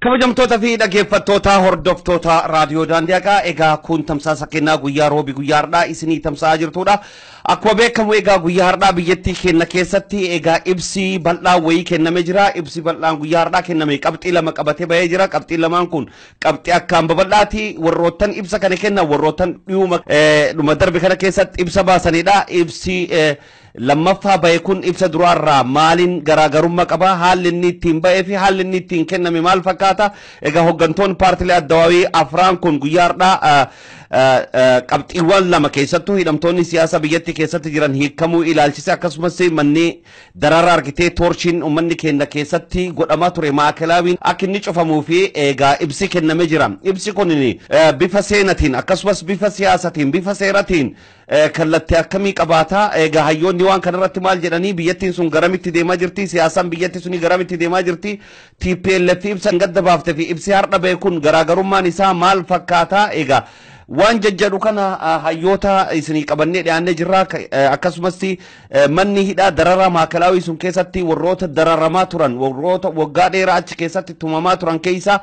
kabajamtoota fi dhaggeeffattoota hordoftoota raadiyoo daandiyaa egaa kun tamsaasa kennaa guyyaa roobi guyyaa har'aa isinii tamsa'aa jirtudha. Akkuma beekamu egaa guyyaa har'aa biyyattii keenya keessatti egaa ibsi bal'aa wayii kennamee jira. Ibsi bal'aan guyyaa har'aa kenname qabxii lama qabatee bahee jira. Qabxii lamaan kun qabxii akkaan babal'aati. Warroottan ibsa kana kennan warroottan dhuma darbe kana keessatti ibsa baasanidha. Ibsi lammaffaa bahe kun ibsa duraarraa maaliin garaagarummaa qaba? Haalli inni ittiin bahee fi haalli inni ittiin kenname maal fakkaata? Egaa hoggantoonni paartiilee ADWUI afraan kun guyyaa har'aa qabxiiwwan lama keessattuu hidhamtoonni siyaasa biyyattii keessatti jiran hiikamuu ilaalchisee akkasumas manni dararaa argitee toorshiin uummanni keenya keessatti godhamaa ture maakalaawwiin akka inni cufamuu fi egaa ibsi kennamee jira. Ibsi kun bifa seenatiin akkasumas bifa siyaasatiin bifa seeratiin kallattii akkamii qabaata? Egaa hayyoonni waan kanarratti maal jedhanii biyyattiin sun garamitti deemaa jirti? Siyaasaan biyyattii suni garamitti deemaa jirti? TPLF ibsa gadda baaftee fi ibsi har'a bahe kun garaagarummaan isaa maal fakkaata? Egaa waan jajjadhu kana hayyoota isinii qabannee dhiyaannee jirra. Akkasumas manni hidhaa dararaa maakalaawwii sun keessatti warroota dararamaa turan warroota waggaa dheeraa achi keessatti tumamaa turan keessa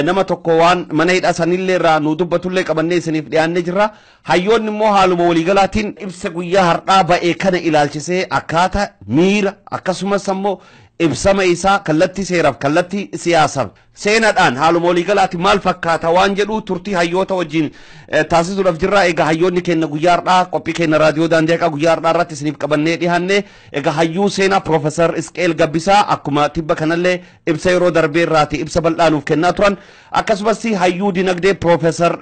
nama tokko waan mana hidhaa sanillee irraa nu dubbatullee qabannee isiniif dhiyaannee jirra. Hayyoonni immoo haaluma waliigalaatiin ibsa guyyaa har'aa ba'ee kana ilaalchisee akkaataa miira akkasumas immoo ibsama isaa kallattii seeraaf kallattii siyaasaaf seenaadhaan haaluma waliigalaatiin maal fakkaata waan jedhu turtii hayyoota wajjin taasisuudhaaf jirra. Egaa hayyoonni keenya guyyaa har'aa qophii keenya raadiyoo daandiyaa guyyaa har'aa irratti isiniif qabannee dhiyaanne. Egaa hayyuu seenaa Profeesar Isqeel Gabbisaa akkuma tibba kanallee ibsa yeroo darbee irraati ibsa bal'aa nuuf kennaa turan. Akkasumas hayyuu dinagdee Profeesar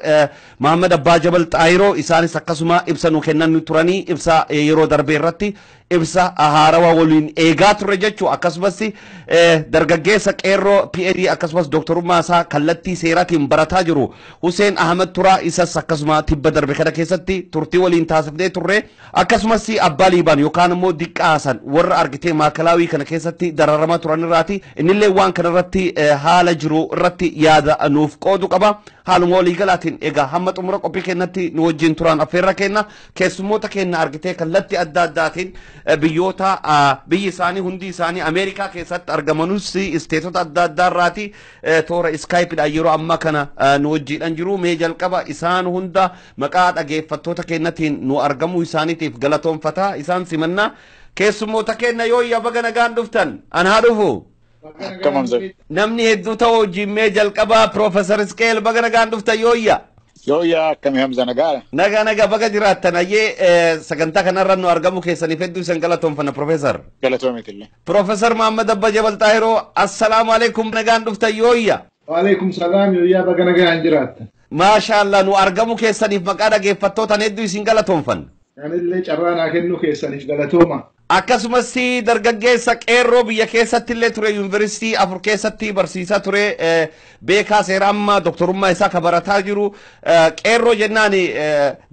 Mahammad Abbaa Jabal Xaayiroo isaanis akkasuma ibsa nu kennan turanii ibsa yeroo darbee irratti ibsa haarawaa waliin eegaa turre jechuu. Akkasumas dargaggeessa qeerroo PhD akkasumas doktorummaa isaa kallattii seeraatiin barataa jiru Hussein Ahmed Turaa isas akkasuma tibba darbe kana keessatti turtii waliin taasifnee turre. Akkasumas Abbaa Liibaan yookaan immoo Diqqaasan warra argitee maakalaawwii kana keessatti dararamaa turan irraati. Innillee waan kanarratti haala jiru irratti yaada nuuf qoodu qaba. Haaluma waliigalaatiin egaa hamma xumura qophii keenyatti nu wajjin turan affeerra kenna. Keessummoota keenya argitee kallattii adda addaatiin biyyoota biyyi isaanii hundi isaanii Ameerikaa keessatti argamanus isteetota adda addaa irraati toora Skypeedhaan yeroo ammaa kana nu wajjiidhaan jiru. Mee jalqaba isaan hunda maqaa dhaggeeffattoota keenyatiin nu argamuu isaaniitiif galatoonfata. Isaan simannaa keessummoota keenya yoo baga nagaan dhuftan an haa dhufu. Namni hedduu ta'uu jimmee jalqaba Profeesar Isqeel baga nagaan dhuftan yooyya. Yooyya akkamii Hamza nagaadha. Nagaa baga jiraattan ayyee sagantaa kanarra nu argamu keessaniif hedduu isin galatoonfanna Profeesar. Galatoomitillee. Profeesar Mahammad Abbaa Jabal Xaayiroo assalaamu alaikum nagaan dhuftan yooyya. Waalaikum salaam yooyya baga nagaan jiraattan. Maashaallah nu argamu keessaniif maqaa dhaggeeffattootaan hedduu isin galatoonfanna. Anillee carraa naa kennu keessaniif galatooma. Akkasumas dargaggeessa qeerroo biyya keessatti illee ture yuunivarsiitii afur keessatti barsiisaa ture beekaa seera amma doktorummaa isaa ka barataa jiru qeerroo jennaan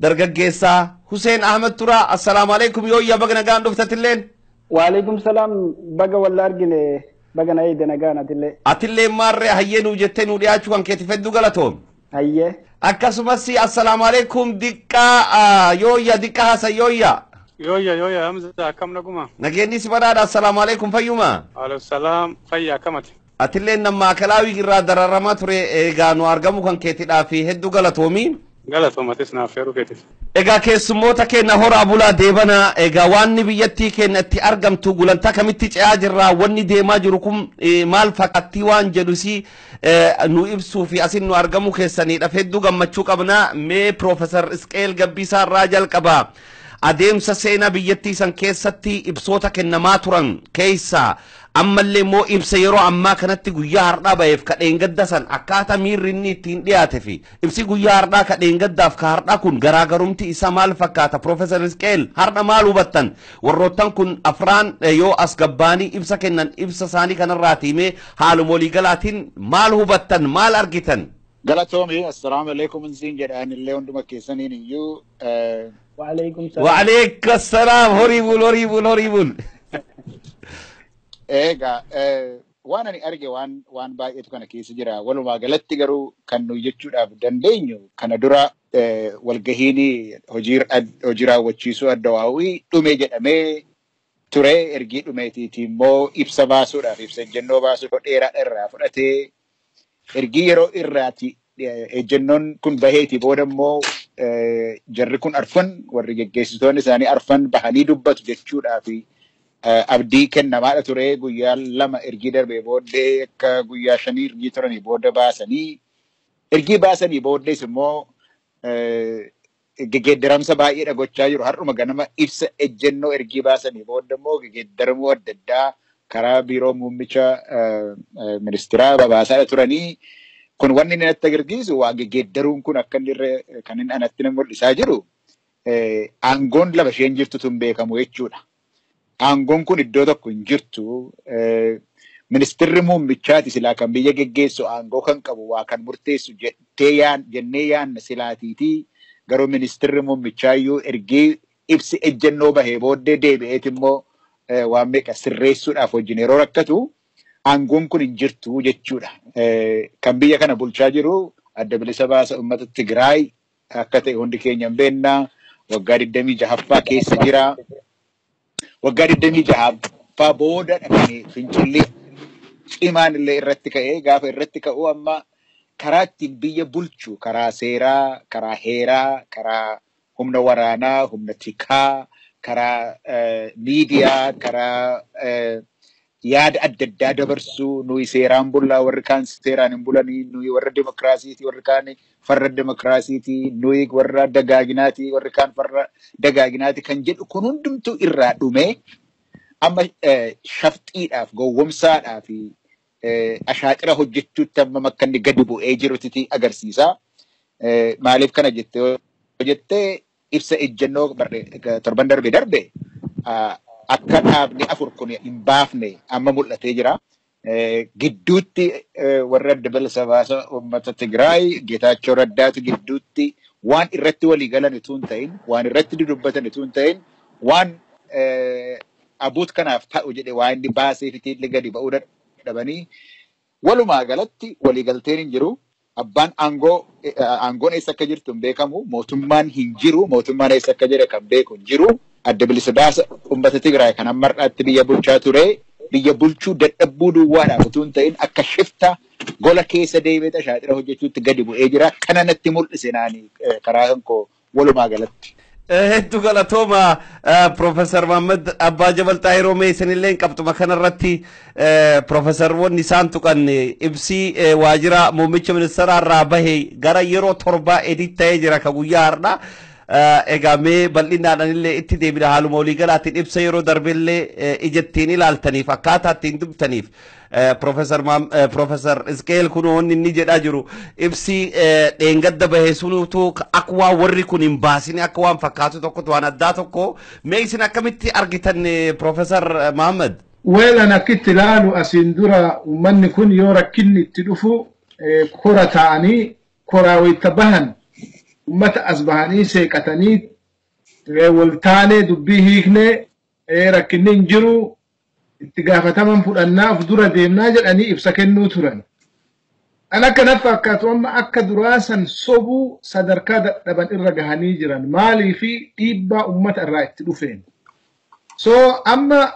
dargaggeessa Hussein Ahmed Turaa assalaamu alaikum yooyya baga nagaan dhuftatilleen. Waalaikum salaam baga walla argine baga na eede nagaan atillee. Atillee maarree hayyee nu jettee nu dhiyaachuu kan keetiif hedduu galatoom. Hayyee. Akkasumas assalaamu alaikum diqqaa yooyya diqqaa hasan yooyya. Yooyya Hamza akkam naguma. Nageenyi si badhaadha assalamu alaikum fayyuma. Waalaikumsalam fayya akkamati. Atillee nama maakalaawwii irraa dararamaa ture egaa nu argamu kan keetidhaa fi hedduu galatoomi. Galatoomatis naaf feeruu keetis. Egaa keessummoota keenya hora bulaa deebana egaa waanni biyyattii keenya itti argamtu gulantaa kamitti ce'aa jirra wanni deemaa jiru kun maal fakkaatti waan jedhusi nu ibsuu fi asin nu argamu keessaniidhaaf hedduu gammachuu qabna. Mee Profeesar Isqeel Gabbisaa irraa jalqaba. Adeemsa seenaa biyyattii san keessatti ibsoota kennamaa turan keessaa ammallee immoo ibsa yeroo ammaa kanatti guyyaa har'aa baheef kadheen gadda san akkaataa miirri inni ittiin dhiyaate fi ibsi guyyaa har'aa kadheen gaddaaf ka har'aa kun garaagarumti isaa maal fakkaata? Profeesar Isqeel har'a maal hubattan? Warroottan kun afraan yoo as gabbaanii ibsa kennan ibsa isaanii kanarraa tiimee haaluma waliigalaatiin maal hubattan maal argitan? Galatoomi assalaamu alaikum insiin jedhaanillee hunduma keessaniin iyyuu. Waalaikum salaam. Waalaikum salaam horrible. Egaa waan ani arge waan baay'eetu kana keessa jira. Walumaa galatti garuu kan nuyi jechuudhaaf dandeenyu kana dura walgahiin hojii raawwachiisuu ADWUI dhume jedhamee ture ergii dhumeetiiti immoo ibsa baasuudhaaf ibsa ejjennoo baasuudhaaf dheeraa irraa fudhatee ergi yeroo irraati ejjennoon kun baheeti booda immoo jarri kun arfan warri geggeessitoonni isaanii arfan bahanii dubbatu jechuudhaaf abdii kennamaadha ture guyyaa 2 ergi darbee booddee akka guyyaa 5 ergi turanii booda baasanii ergi baasanii booddees immoo geggeeddaramsa baay'eedha gochaa jiru har'uma ganama ibsa ejjennoo ergi baasanii booda immoo geggeeddaramuu adda addaa karaa biiroo muummicha ministeeraa babaasaa turanii kun wanni inni natti agarsiisu waa geggeeddaruun kun akka inni kan inni anatti nama mul'isaa jiru aangoon lama isheen jirtu tun beekamu jechuudha. Aangoon kun iddoo tokko hin jirtu ministeerri muummichaati silaa kan biyya geggeessu aangoo kan qabu waa kan murteessu jennee yaanna silaatiiti garuu ministeerri muummichaa ergee ibsi ejjennoo bahee booddee deebi'eet immoo waan meeqa sirreessuudhaaf wajjin yeroo rakkatu aangoon kun hin jirtu jechuudha. Kan biyya kana bulchaa jiru adda bilisa baasa uummata Tigraay akka ta'e hundi keenya hin beekna waggaa 26ffaa keessa jira. Waggaa 26ffaa booda dhaqanii fincillee cimaan illee irratti ka'ee gaafa irratti ka'uu amma karaa ittiin biyya bulchu karaa seeraa, karaa heeraa, karaa humna waraanaa, humna tikaa, karaa miidiyaa, karaa yaada adda addaa dabarsuu nuyi seeraan bullaa warri kaan seeraan hin bulanii nuyi warra demokraasiitii warri kaan farra demokraasiitii nuyi warra dagaaginaati warri kaan farra dagaaginaati kan jedhu kun hundumtuu irraa dhume amma shafxiidhaaf gowwomsaadhaaf ashaaqira hojjechuutti amma akka inni gadi bu'ee jirutti agarsiisa. Maaliif kana jettee ibsa ejjennoo torban darbe akka dhaabni 4 kun hin baafne amma mul'atee jira. Gidduutti warra adda bilisa baasa uummata Tigraay Geetaachoo Raddaatu gidduutti waan irratti walii galan utuu hin ta'in waan irratti dudubbatan utuu hin ta'in waan abuut kanaaf ta'u jedhe waan inni baasee fitiillee gadi ba'uu dadhabanii walumaa galatti walii galteen hin jiru. Abbaan aangoon eessa akka jirtu hin beekamu mootummaan hin jiru mootummaan eessa akka jedhe kan beeku hin jiru. Adda bilisa baasa uummata Tigraay kan amma har'aatti biyya bulchaa ture biyya bulchuu dadhabuu duwwaadhaaf utuu hin ta'in akka shifta gola keessa deemee ashaaqira hojjechuutti gadi bu'ee jira. Kana natti mul'ise naani karaa koo walumaa galatti. Hedduu galatooma Profeesar Mahammad Abbaa Jabal Xaahiroo mee isinillee qabxuma kanarratti Profeesarwoonni isaan tuqan ibsii waajjira muummicha ministeeraa irraa bahee gara yeroo 7 edit ta'ee jira ka guyyaa har'aa. Egaa mee bal'inaan illee itti deebina haaluma walii galaatiin ibsa yeroo darbellee ijattiin ilaaltaniif akkaataa ittiin dubbataniif Profeesar Isqeel kun wanni inni jedhaa jiru ibsi dheengadda bahee sunutu akka waan warri kun hin baasine akka waan fakkaatu tokkotu waan addaa tokko mee isin akkamitti argitan Profeesar Mahammad? Weelan akkitti ilaalu asiin dura uummanni kun yoo rakkinni itti dhufu kora ta'anii koraa wayita bahan ummata asbahanii seeqatanii waltaanee dubbii hiiknee rakkinni hin jiru itti gaafataman fudhannaaf dura deemnaa jedhanii ibsa kennuu turan. An akka nafa fakkaatu amma akka duraasan sobuu sadarkaa dadhaban irra gahanii jiran maalii fi dhiibbaa ummata irraa itti dhufeen. So amma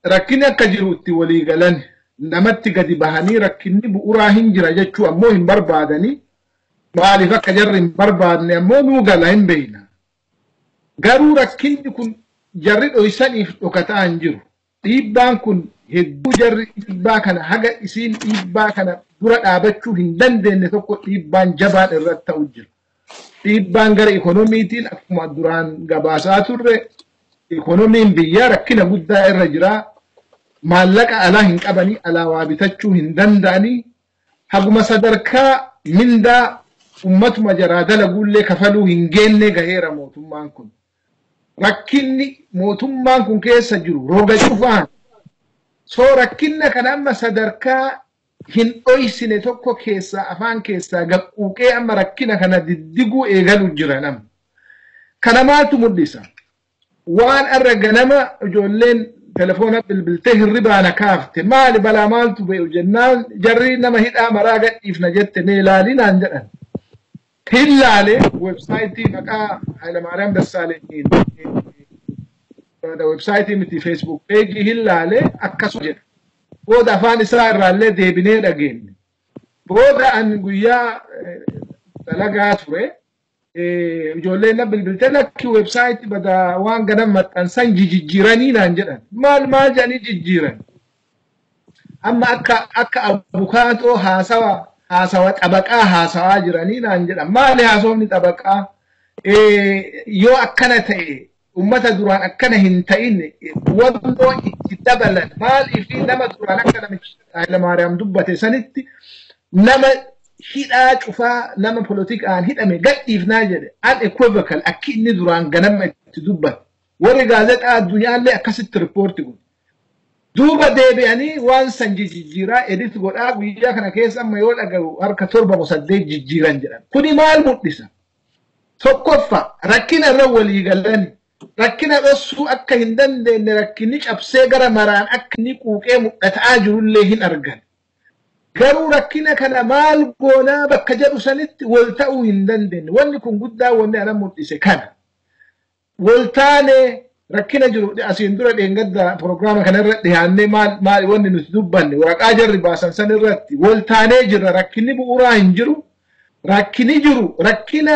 rakkinni akka jiru itti walii galan namatti gadi bahanii rakkinni bu'uuraa hin jira jechuu ammoo hin barbaadanii maaliif akka jarri hin barbaadne ammoo nuu gala hin beeyna. Garuu rakkinni kun jarri dhoysaniif dhokataa hin jiru. Dhiibbaan kun hedduu jarri dhiibbaa kana haga isiin dhiibbaa kana dura dhaabachuu hin dandeenye tokko dhiibbaan jabaan irratti ta'u jira. Dhiibbaan gara ikonomiitiin akkuma duraan gabaasaa turre ikonomiin biyyaa rakkina guddaa irra jira. Maallaqa alaa hin qabanii alaa waa bitachuu hin danda'anii haguma sadarkaa mindaa ummatuma jaraa dalaguullee kafaluu hin geenne gaheera mootummaan kun. Rakkinni mootummaan kun keessa jiru roga cufaan. So rakkinna kana amma sadarkaa hin dhoysine tokko keessaa afaan keessaa gaqquuqee amma rakkina kana diddiguu eegalu jira nama. Kana maaltu mul'isa? Waan arra ganama ijoolleen telefoona bilbiltee hirribaana kaafte maali balaa maaltu beeku jennaan jarri nama hidhaa maraa gadhiifna jette mee ilaalii naan jedhan. Hillaale websaayitii maqaa Hayilamaariyaam Dassaalenyiin websaayitii miti Facebook peejii hillaale akkasuma jedha. Booda afaan isaa irraallee deebinee dhageenye. booda an guyyaa dalagaa ture ijoolleen na bilbilte lakki website bada waan ganan maxxansan jijjiiranii naan jedhan maal jedhanii jijjiiran amma akka abukaatoo haasawa xabaqaa haasawaa jiranii naan jedhan maali haasofni xabaqaa yoo akkana ta'e ummata duraan akkana hin ta'in wannoo itti dabalan maaliif nama duraan akka namichi Hayilamaariyaam dubbate sanitti nama hidhaa cufaa nama politikaan hidhame gadhiifnaa jedhe unequivocal akki inni duraan ganama itti dubbate warri gaazexaa addunyaallee akkasitti riippoorti godhe duuba deebi'anii waan san jijjiiraa edit godhaa guyyaa kana keessa amma yoo dhagahu harka 7-8 jijjiiran jedhan kuni maal mul'isa tokkoffa rakkina irra walii galan rakkina dhossuu akka hin dandeenye rakkinni cabsee gara maraan akka inni quuqee mul'ataa jirullee hin argan garuu rakkina kana maal goonaa bakka jedhu sanitti wal ta'uu hin dandeenye wanni kun guddaa wanni ana mul'ise kana wal taane rakkina jiru asiin dura dheengadda programma kana irratti dhiyaannee maal wanni nuti dubbanne waraqaa jarri baasan san irratti wal taanee jirra rakkinni bu'uuraa hin jiru rakkini jiru rakkina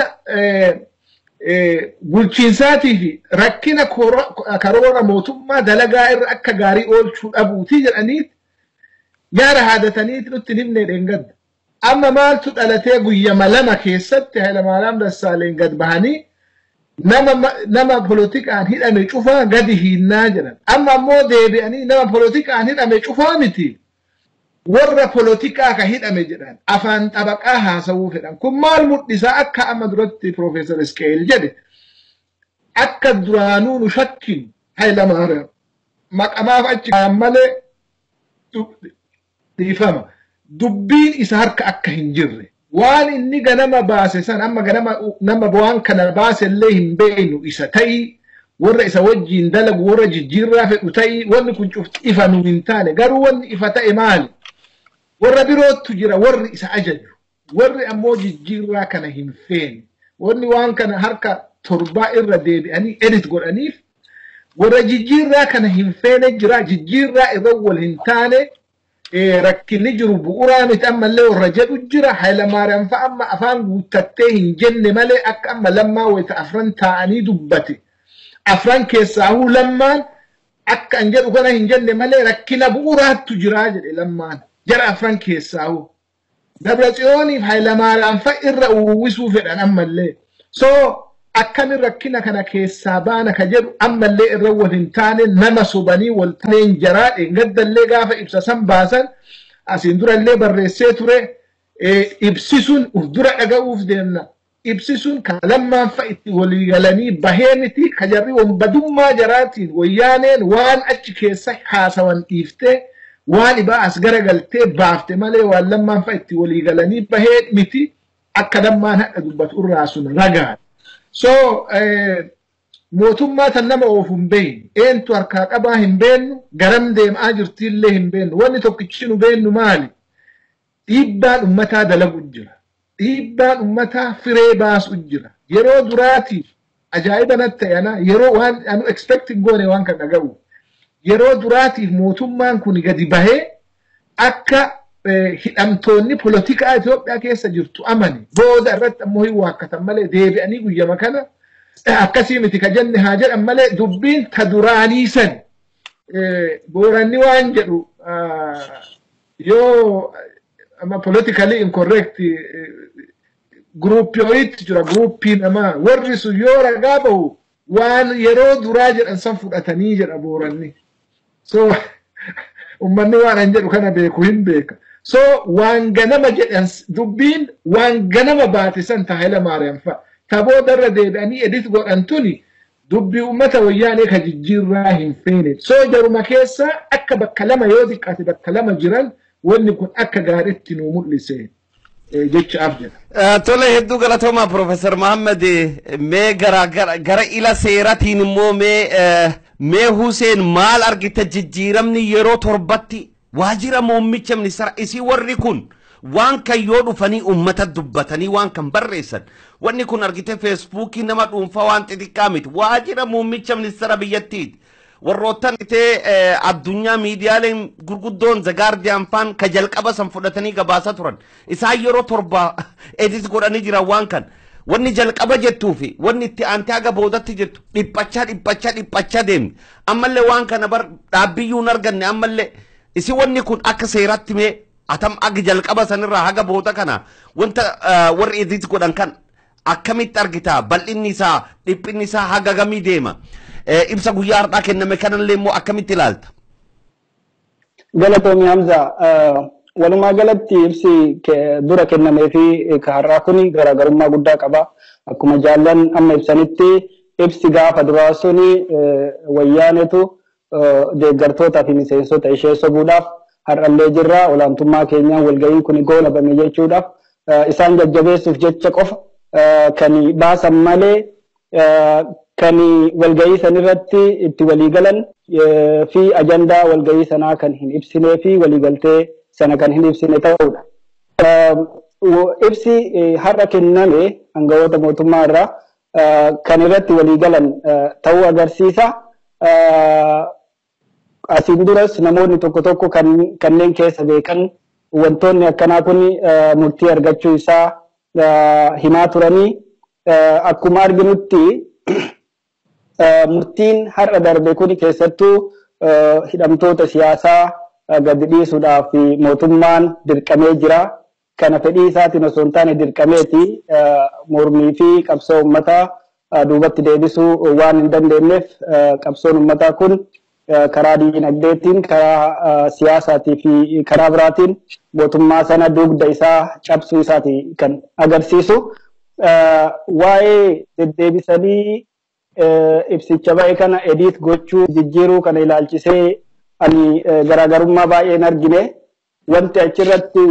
bulchiinsaatii fi rakkina karoora mootummaa dalagaa irra akka gaarii oolchuu dhabuutii jedhaniit yaada haadataniit nutti himne dheengadda amma maaltu dhalatee guyyama lama keessatti Hayilamaariyaam Dassaaleen gad bahanii nama politikaan hidhame cufaa gadi hiinnaa jedhan amma ammoo deebi'anii nama politikaan hidhame cufaa miti warra politikaa ka hidhame jedhan afaan xabaqaa haasawuu fedhan kun maal mul'isaa akka amma duratti Profeesar Isqeel jedhe akka duraanuu nu shakkin Hayilamaariyaam maqamaaf achi malee dhiifama dubbiin isa harka akka hin jirre waan inni ganama baase san amma ganama nama waan kana baase illee hin beenu isa ta'ii warra isa wajjiin dalagu warra jijjiirraa fedhu ta'ii wanni kun cufti ifa nu hin taane garuu wanni ifa ta'e maali warra birootu jira warri isa ajaju warri ammoo jijjiirraa kana hin feene wanni waan kana harka torbaa irra deebi'anii edit godhaniif warra jijjiirraa kana hin feene jira jijjiirraa irra wal hin taane rakkinni jiru bu'uuraa miti ammallee warra jedhu jira Hayilamaariyaam fa'a amma afaan guuttattee hin jenne malee akka amma lammaa wayita afran taa'anii dubbate afran keessaahuu lammaan akka an jedhu kana hin jenne malee rakkina bu'uuraattu jiraa jedhe lammaan jara afran keessaahuu Dabratsiyooniif Hayilamaariyaam fa'a irra uwwisuu fedhan ammallee so akkamin rakkina kana keessaa baana ka jedhu ammallee irra wal hin taane nama sobanii wal taneen jaraa dheengaddallee gaafa ibsa san baasan asiin durallee barreessee ture ibsisuun uf dura dhaga'uuf deemna ibsisuun ka lammaan fa'a itti walii galanii bahee miti ka jarri wanbadummaa jaraatiin wayyaaneen waan achi keessa haasawan dhiiftee waan ibaa as garagaltee baafte malee waan lammaan fa'a itti walii galanii bahee miti akka lammaan hadha dubbatu irraa sun ragaan so mootummaa tan nama oofu hin beeynu eentu harkaa qabaa hin beennu garam deemaa jirtiillee hin beennu wanni tokkichi nu beennu maali dhiibbaan ummataa dalagu jira dhiibbaan ummataa firee baasu jira yeroo duraatiif ajaa'iba natti ta'ana yeroo waan anu expecting goone waan kan dhaga'u yeroo duraatiif mootummaan kun gadi bahee akka hidhamtoonni politikaa Itoophiyaa keessa jirtu amani booda irratti ammoo hin waakkatan malee deebi'anii guyyama kana akkasii miti ka jenne haa jedhan malee dubbiin ta duraanii san booranni waan jedhu yoo amma politically incorrect group yoitti jira groupii namaa warri sun yoo ragaa bahu waan yeroo duraa jedhan san fudhatanii jedha booranni so ummanni waan an jedhu kana beeku hin beeka so waan ganama jedhan dubbiin waan ganama baate san ta Hayilamaariyaam fa'a ta boodarra deebi'anii edit godhantuni dubbii ummata wayyaanee ka jijjiirraa hin feene so jaruma keessa akka bakka lama yoo xiqqaate bakka lama jiran wanni kun akka gaariitti nu mul'ise jechaaf jedha. Tole hedduu galatoomaa Profeesar Mahammad mee gara ila seeratiin immoo mee Huseen maal argite jijjiiramni yeroo torbatti waajjira muummicha ministeera isii warri kun waan kan yoo dhufanii ummata dubbatanii waan kan barreessan wanni kun argite Facebookii nama dhuunfaa waan xixiqqaa miti waajjira muummicha ministeera biyyattiiti warroottan itee addunyaa miidiyaaleen gurguddoon The Guardian faan ka jalqaba san fudhatanii gabaasaa turan isaan yeroo torba edit godhanii jiran waan kan wanni jalqaba jettuufi wanni itti aantee haga boodatti jettu dhiphachaa deemni ammallee waan kana bar dhaabbiyyuun arganne ammallee isi wanni kun akka seeratti mee atam ag jalqaba sanirraa haga booda kana wanta warri edit godhan kan akkamitti argita bal'inni isaa dhiphinni isaa haga gamii deema ibsa guyyaa har'aa kenname kanallee immoo akkamitti ilaalta? Galatoomii Hamza walumaa galatti ibsi dura kennamee fi har'aa kun garaagarummaa guddaa qaba. Akkuma jaallan amma ibsanitti ibsi gaafa duraa suni wayyaanetu deeggartootaa fi miseensota ishee sobuudhaaf har'allee jirra olaantummaa keenyaan walga'iin kun goolabame jechuudhaaf isaan jajjabeessuuf jecha qofa kan baasan malee kan walga'ii sanirratti itti waliigalan fi ajandaa walga'ii sanaa kan hin ibsinee fi waliigaltee sana kan hin ibsine ta'uudha. Ibsi har'a kenname aangawoota mootummaa irraa kan irratti waliigalan ta'uu agarsiisa. Asiin duras namoonni tokko tokko kanneen keessa beekan wantoonni akkanaa kun murtii argachuu isaa himaa turanii akkuma arginutti murtiin har'a darbe kun keessattuu hidhamtoota siyaasaa gadi dhiisuudhaaf mootummaan dirqamee jira. Kana fedhii isaatiin osoo hin taane dirqameeti mormii fi qabsoo uummataa duubatti deebisuu waan hin dandeenyeef qabsoon uummataa kun karaa diinagdeetiin karaa siyaasaatii fi karaa biraatiin mootummaa sana dugda isaa cabsuu isaati kan agarsiisu. Waa'ee deddeebisanii ibsicha ba'e kana edit gochuu jijjiiruu kana ilaalchisee ani garaagarummaa baay'een argine wanti achirratti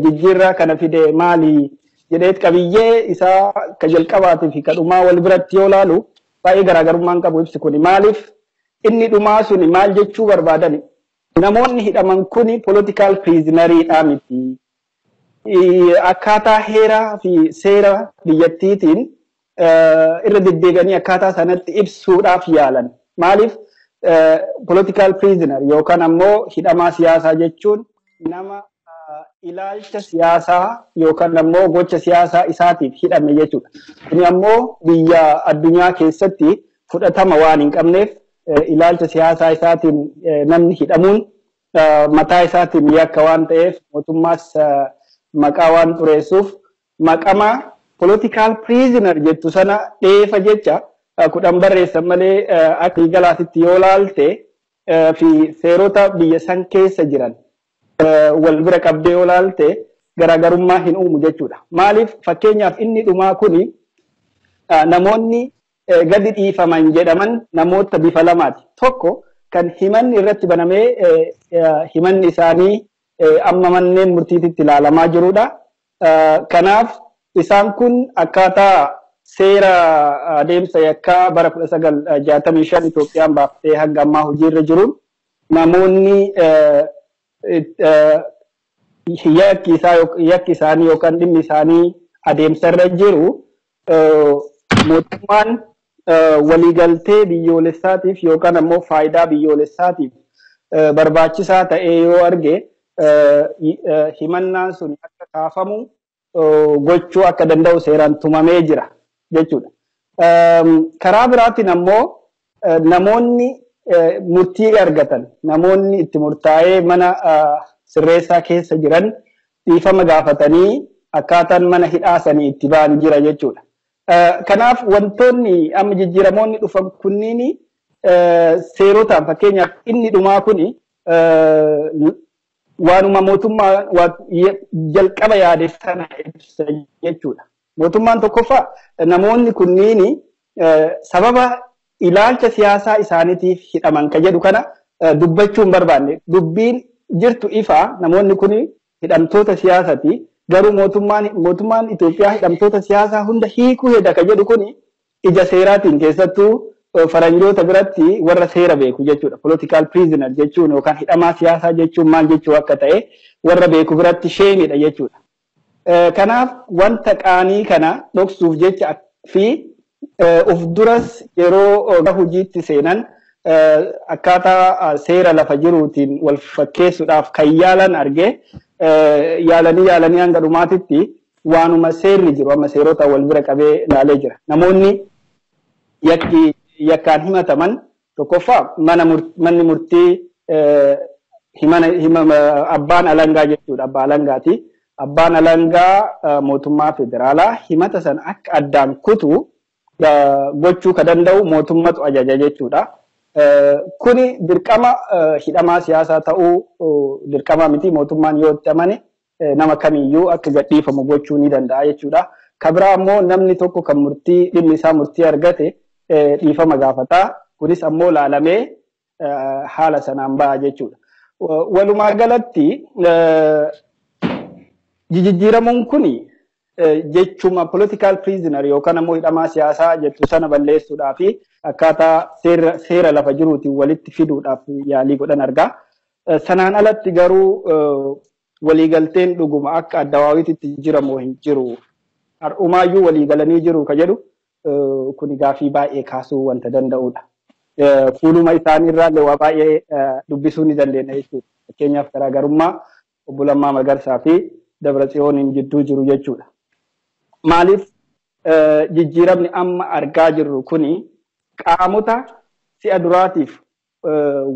jijjiirraa kana fide maali jedheet qabiyyee isaa ka jalqabaatii fi ka dhumaa wal biratti yoo laalu baay'ee garaagarummaan qabu ibsi kuni maaliif inni dhumaa suni maal jechuu barbaadan namoonni hidhaman kuni political prisoneriidha miti akkaataa heeraa fi seera biyyattiitiin irra deddeebi'anii akkaataa sanatti ibsuudhaaf yaalan maaliif political prisoner yookaan ammoo hidhamaa siyaasaa jechuun nama ilaalcha siyaasaa yookaan ammoo gocha siyaasaa isaatiif hidhame jechuudha. Kuni ammoo biyya addunyaa keessatti fudhatama waan hin qabneef ilaalcha siyaasaa isaatiin namni hidhamuun mataa isaatiin yakka waan ta'eef mootummaas maqaa waan xureessuuf maqama political prisoner jettu sana dheefa jecha kudhan barreessan malee akka galaatitti yoo laalte fi seerota biyya san keessa jiran wal bira qabdee yoo laalte garaagarummaa hin uumu jechuudha. Maaliif fakkeenyaaf inni dhumaa kuni namoonni gadi dhiifaman jedhaman namoota bifa lamaati. Tokko kan himanni irratti banamee himanni isaanii amma manneen murtiititti ilaalamaa jirudha. Kanaaf isaan kun akkaataa seera adeemsa yakkaa bara 1965 Itoophiyaan baaftee hanga ammaa hojiirra jiruun namoonni yakki isaanii yookaan dhimmi isaanii adeemsarra jiru mootummaan waliigaltee biyyoolessaatiif yookaan ammoo faayidaa biyyoolessaatiif barbaachisaa ta'ee yoo arge himannaan sun akka kaafamu gochuu akka danda'u seeraan tumamee jira jechuudha. Karaa biraatiin ammoo namoonni murtii argatan namoonni itti murtaa'ee mana sirreessaa keessa jiran dhiifama gaafatanii akkaataan mana hidhaasanii itti ba'an jira jechuudha. Kanaaf wantoonni amma jijjiiramoonni dhufan kunniin seerotaan fakkeenyaaf inni dhumaa kuni waanuma mootummaa jalqaba yaade sana ibsa jechuudha. Mootummaan tokkoffaa namoonni kunniin sababa ilaalcha siyaasaa isaaniitiif hidhaman ka jedhu kana dubbachuun barbaanne dubbiin jirtu ifaa namoonni kun hidhamtoota siyaasati garuu mootummaan Itoophiyaa hidhamtoota siyaasaa hunda hiikuu heda ka jedhu kun ija seeraatiin keessattuu faranjoota biratti warra seera beeku jechuudha. Political prisoner jechuun yookaan hidhamaa siyaasaa jechuun maal jechuu akka ta'e warra beeku biratti sheemidha jechuudha. Kanaaf wanta qaanii kana dhoksuuf jecha fi uf duras yeroo hojiitti seenan akkaataa seera lafa jiruutiin wal fakkeessuudhaaf kan yaalan argee yaalanii hanga dhumaatitti waanuma seerri jiru amma seerota wal bira qabee ilaalee jira. Namoonni yakkaan himataman tokkoffaa manni murtii abbaan alangaa jechuudha. Abbaa alangaati. Abbaan alangaa mootummaa federaalaa himata san akka addaan kutu gochuu ka danda'u mootummatu ajaja jechuudha. Kuni dirqama hidhamaa siyaasaa ta'uu dirqama miti. Mootummaan yoo itti amane nama kamiyyuu akka gadhiifamu gochuu ni danda'a jechuudha. Kabira ammoo namni tokko kan murtii dhimmi isaa murtii argate dhiifama gaafataa. Kunis ammoo laalamee haala sanaan ba'a jechuudha. Walumaa galatti jijjiiramuun kuni jechuma political prisoner yookaan ammoo hidhamaa siyaasaa jettu sana balleessuudhaa fi akkaataa seera lafa jiruutiin walitti fiduudhaaf yaalii godhan argaa. Sanaan alatti garuu waliigalteen dhuguma akka ADWUIitti jiramoo hin jiru. Har'umaayyuu waliigalanii jiru ka jedhu kuni gaafii baay'ee kaasuu wanta danda'udha. Fuuluma isaaniirraa waa baay'ee dubbisuu ni dandeenya jechuudha. Fakkeenyaaf garaagarummaa obbo Lammaa Magarsaa fi Dabratsiyooniin jidduu jiru jechuudha. Maaliif jijjiiramni amma argaa jirru kuni qaamota si'a duraatiif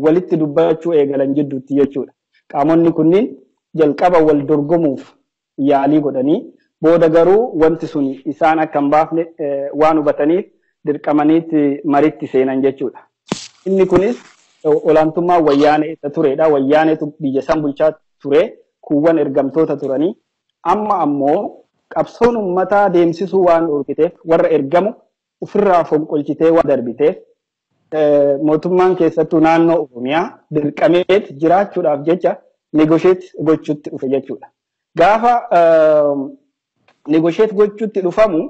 walitti dubbachuu eegalan jidduutti jechuudha. Qaamonni kunniin jalqaba wal dorgomuuf yaalii godhanii booda garuu wanti sun isaan akka hin baafne waan hubataniif dirqamaniitti mariitti seenan jechuudha. Inni kunis olaantummaa wayyaanee isa turedha. Wayyaaneetu biyya san bulchaa ture. Kuuwwan ergamtoota turanii amma ammoo qabsoon uummataa deemsisuu waan dhorkiteef warra ergamu ofirraa fonqolchitee waan darbiteef mootummaan keessattuu naannoo Oromiyaa dirqameet jiraachuudhaaf jecha negosheet gochuutti dhufe jechuudha. Gaafa negosheet gochuutti dhufamu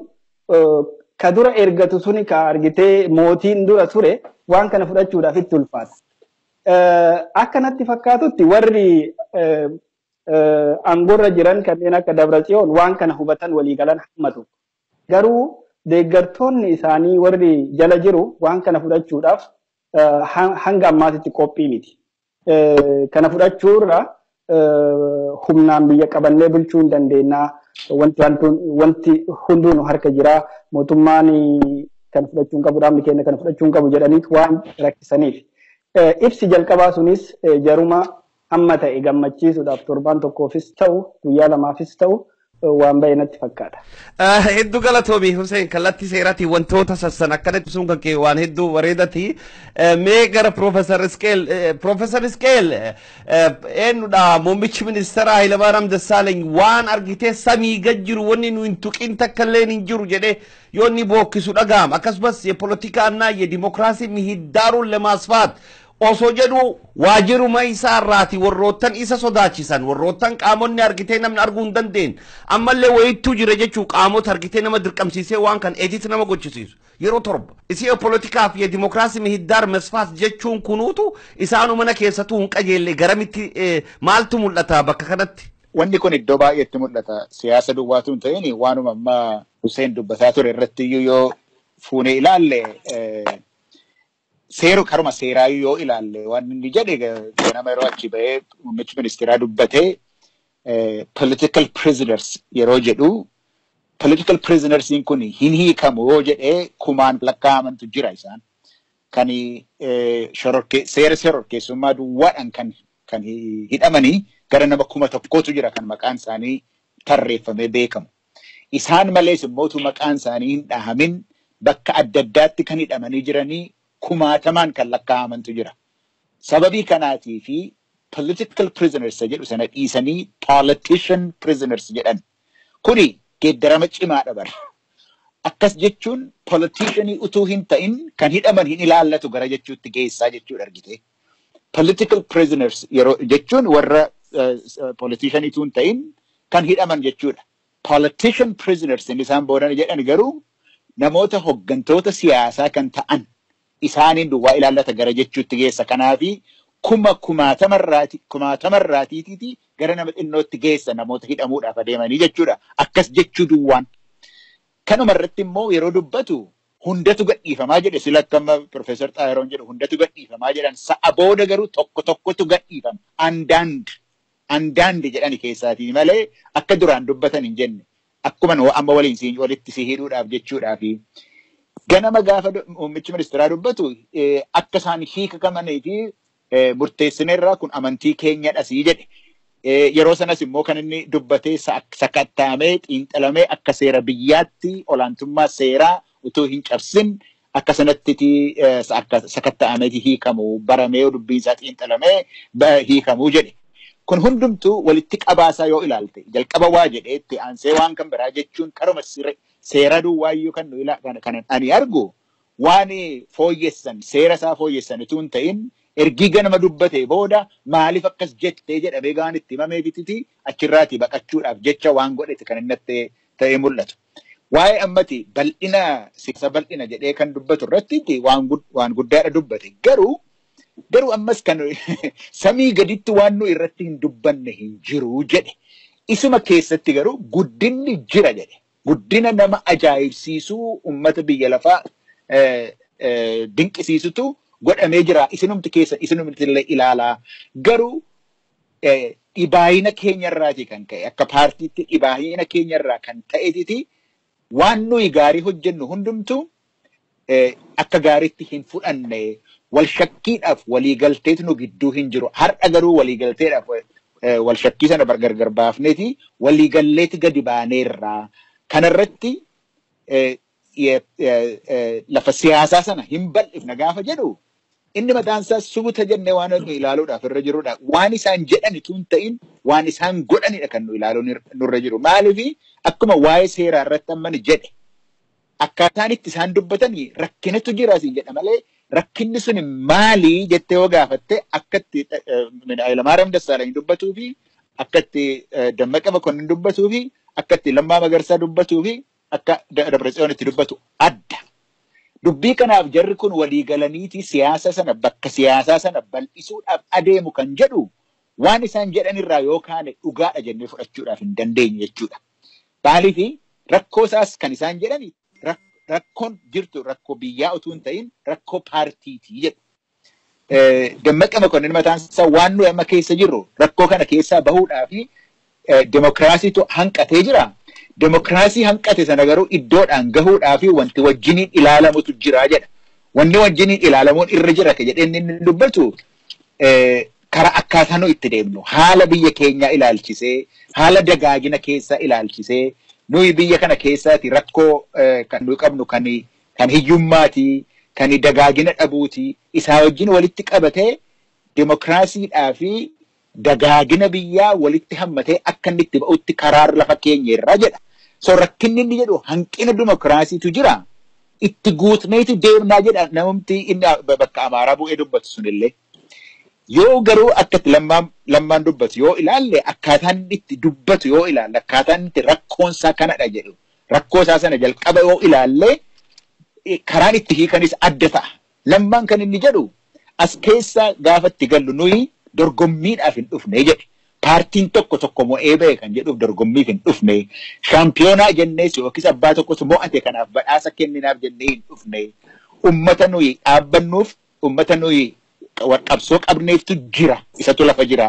ka dura ergatu suni ka argitee mootiin dura ture waan kana fudhachuudhaaf itti ulfaata. Akkanatti fakkaatutti warri angorra jiran kanneen akka Dabratsiyoon waan kana hubatan waliigalan hammatu. Garuu deeggartoonni isaanii warri jala jiru waan kana fudhachuudhaaf hanga ammaatitti qophii miti. Kana fudhachuurra humnaan biyya qabannee bulchuu hin dandeenyaa. Wanti hunduunu harka jira. Mootummaan kan fudhachuu hin qabu, dhaabni keenya kan fudhachuu hin qabu jedhaniit waan rakkisaniif. Ibsi jalqabaa sunis jaruma amma ta'e gammachiisuudhaaf torbaan tokkoofis ta'u guyyaa lamaafis ta'u waan baay'ee natti fakkaata. Hedduu galatoomi Hussein kallattii seeraatiin wantoota sassan akkanatti sun kan kee waan hedduu bareedati. Mee gara Profeesar Isqeel eenyudha muummichi ministeera Hayilamaariyaam Dassaalany waan argitee samii gad jiru wanni nu hin tuqin takka illee hin jiru jedhee yoo inni bookkisu dhaga'ama. Akkasumas የፖለቲካና የዲሞክራሲ ምህዳሩን ለማስፋት osoo jedhu waajiruma isaa irraati warroottan isa sodaachisan warroottan qaamonni argitee namni arguu hin dandeenye ammallee wayittuu jira jechuu qaamota argitee nama dirqamsiisee waan kan eeditti nama gochisiisu yeroo torba isii politikaa fi dimokiraasii ምህዳር መስፋት jechuun kunuutu isaanu mana keessattuu hin qajeelle garamitti maaltu mul'ata bakka kanatti. Wanni kun iddoo baay'eetti mul'ata siyaasa duwwaatu hin ta'in waanuma amma Hussein dubbataa ture irratti yoo fuunee ilaalle seeru karuma seeraa yoo ilaalle waan inni jedhe nama yeroo achi bahee muummichi ministeeraa dubbatee political prisoners yeroo jedhu political prisoners kun hin hiikamu yoo jedhee kumaan lakkaa'amantu jira isaan kan seera shororkeessummaa duwwaadhaan kan hidhamanii gara nama 1,000tu jira kan maqaan isaanii tarreeffamee beekamu. Isaan malees immoo maqaan isaanii hin dhahamin bakka adda addaatti kan hidhamanii jiranii kumaatamaan kan lakkaa'amantu jira. Sababii kanaatii fi political prisoners jedhu sana dhiisanii politician prisoners jedhan. Kuni geeddarama cimaadha bara. Akkas jechuun politicianii utuu hin ta'in kan hidhaman hin ilaallatu gara jechuutti geessaa jechuudha argite. Political prisoners yeroo jechuun warra politicianii utuu hin ta'in kan hidhaman jechuudha. Politician prisoners inni isaan boodan jedhan garuu namoota hoggantoota siyaasaa kan ta'an isaaniin duwwaa ilaallata gara jechuutti geessa. Kanaafi kumaatamarraatiiti gara nama xinnootti geessa namoota hidhamuudhaaf adeemanii jechuudha. Akkas jechuu duwwaan. Kanuma irratti immoo yeroo dubbatu hundatu gadhiifamaa jedhe sila akkama Profeesar Xaayiroon jedhu hundatu gadhiifamaa jedhan sa'a booda garuu tokkotu gadhiifama. Andaandi jedhani keessaatii malee akka duraan dubbatan hin jenne. Akkuma amma walitti si hidhuudhaaf jechuudhaafi. Ganama gaafa muummichi ministeeraa dubbatu akka isaan hiikamanii fi murteessineerraa kun amantii keenyadha sii jedhe. Yeroo sanas immoo kan inni dubbatee sakattaamee xiinxalamee akka seera biyyaatti olaantummaa seeraa utuu hin cabsin akka sanatti sakattaamee hiikamu baramee dubbiin isaa xiinxalamee hiikamuu jedhe. Kun hundumtuu walitti qabaasaa yoo ilaalte jalqaba waa jedheetti aansee waan kan biraa jechuun karuma seera duwwaayyuu kan ani argu waan fooyyessan seera isaa fooyyessan utuu hin ta'in ergii ganama dubbate booda maaliif akkas jettee jedhamee gaan itti himameefiti achirraatii baqachuudhaaf jecha waan godhete kan inni ta'ee mul'atu. Waa'ee ammati bal'ina siyaasa bal'ina jedhee kan dubbatu irratti waan guddaadha dubbate garuu ammas kan samii gaditti waan nu irratti hin dubbanne hin jiru jedhe. Isuma keessatti garuu guddinni jira jedhe. Guddina nama ajaa'ibsiisuu uummata biyya lafaa dinqisiisutu godhamee jira. Isinumti illee ilaalaa. Garuu dhibaayina keenyarraati kan ka'e akka paartiitti dhibaayina keenyarraa kan ta'eeti waan nuyi gaarii hojjennu hundumtu akka gaariitti hin fudhanne. Wal shakkiidhaaf waliigalteetu nu gidduu hin jiru. Har'a garuu waliigalteedhaaf wal shakkii sana gargar baafneeti waliigalleeti gadi baaneerraa. Kanarratti lafa siyaasaa sana hin bal'ifna gaafa jedhu inni mataan isaa subuta jennee waan nu ilaaluudhaaf irra jirudha. Waan isaan jedhanitu hin ta'in waan isaan godhanidha kan nu ilaaluun nurra jiru. Maaliif akkuma waa'ee seeraa irratti ammani jedhe akkaataan itti isaan dubbatanii rakkinatu jira siin jedha malee. Rakkinni sun maalii jettee yoo gaafatte akkatti Hayilamaariyaam Dassaalany dubbatuu fi akkatti Dammaqa Makonnin dubbatuu fi akkatti Lammaa Magarsaa dubbatuu fi akka Dabratsiyoon itti dubbatu adda. Dubbii kanaaf jarri kun walii galaniiti siyaasa sana bakka siyaasaa sana bal'isuudhaaf adeemu kan jedhu waan isaan jedhanirraa yookaan dhugaadha jennee fudhachuudhaaf hin dandeenye jechuudha. Maaliif rakkoo isaas kan isaan jedhani rakkoon jirtu rakkoo biyyaa utuu hin ta'in rakkoo paartiitii jedhu. Dammaqa Makonnin mataan isaa waan nuyi amma keessa jirru rakkoo kana keessaa bahuudhaa fi demokiraasiitu hanqatee jira. Demokiraasii hanqate sana garuu iddoodhaan gahuudhaa fi wanti wajjiniin ilaalamutu jira jedha. Wanni wajjiniin ilaalamuun irra jira jedhee inni dubbatu karaa akkaataa nu itti deemnu haala biyya keenyaa ilaalchisee haala dagaagina keessaa ilaalchisee nuyi biyya kana keessaati rakkoo kan nuyi qabnu kan hiyyummaati kan dagaagina dhabuuti isaa wajjin walitti qabatee demokiraasiidhaa fi dagaagina biyyaa walitti hammatee akka inni itti ba'utti karaa lafa keenya irraa jedha. So rakkinni inni jedhu hanqina demokiraasiitu jira. Itti guutneetu deemnaa jedha namumti inni bakka Amaaraa bu'ee dubbatu sunillee. Yoo garuu akkatti lammaan dubbatu yoo ilaalle akkaataan itti dubbatu yoo ilaalle akkaataan itti rakkoonsaa kanadha jedhu rakkoo isaa sana jalqaba yoo ilaalle karaan itti hiikanis adda ta'a. Lammaan kan inni jedhu as keessa gaafa itti gallu nuyi dorgommiidhaaf hin dhufne jedhe. Paartiin tokko mo'ee ba'e kan jedhuuf dorgommiif hin dhufne. Shaampiyoonaa jennees yookiis abbaa tokkotu mo'ate kanaaf badhaasa kenninaaf jennee hin dhufne. Ummata nuyi dhaabbannuuf ummata nuyi qabsoo qabneeftu jira. Isatu lafa jira.